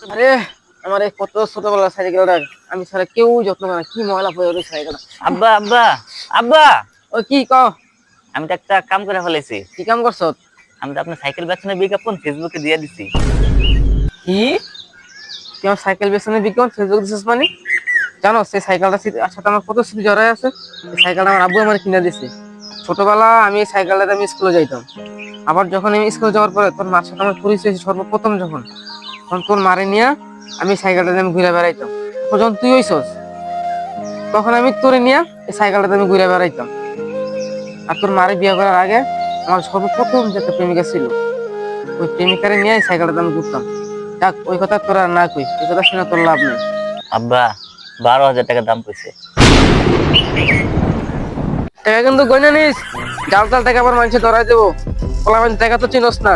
আরে আমার এই কত ছোটবেলার সাইকেলটা আমি ছাড়া কেউ যত্ন করে না, কি ময়লা পড়ে রয়েছে সাইকেলটা। আব্বা আব্বা আব্বা, ও কি ক? আমি তো একটা কাম করে ফেলেছি। কি কাম করছ? আমি তো আপনার সাইকেল বেচনের বিজ্ঞাপন ফেসবুকে দিয়ে দিছি। কি তুই আমার সাইকেল বেচনে বিজ্ঞাপন ফেসবুক দিছিস মানে? জানো সেই সাইকেলটা সাথে আমার কত স্মৃতি জড়ায় আছে। এই সাইকেলটা আমার আব্বু আমার কিনে দিছে। ছোটবেলা আমি এই সাইকেলটাতে আমি স্কুলে যাইতাম। আবার যখন আমি স্কুলে যাওয়ার পরে তোর মার সাথে আমার পরিচয় হয়েছে সর্বপ্রথম তখন তোর মারে নিয়ে আমি সাইকেলটাতে আমি ঘুরে বেড়াইতাম। তো যখন তুই হইছস তখন আমি তোরে নিয়ে এই সাইকেলটাতে আমি ঘুরে বেড়াইতাম। আর তোর মারে বিয়ে করার আগে আমার সর্বপ্রথম যে একটা প্রেমিকা ছিল, ওই প্রেমিকারে নিয়ে এই সাইকেলটাতে আমি ঘুরতাম। যাক, ওই কথা তোরা না কই, এই কথা শুনে তোর লাভ নেই। আব্বা, 12,000 টাকা দাম কইছে। টাকা কিন্তু গয়না নিস, জাল জাল টাকা আবার মানুষে ধরাই দেবো। পোলা টাকা তো চিনস না।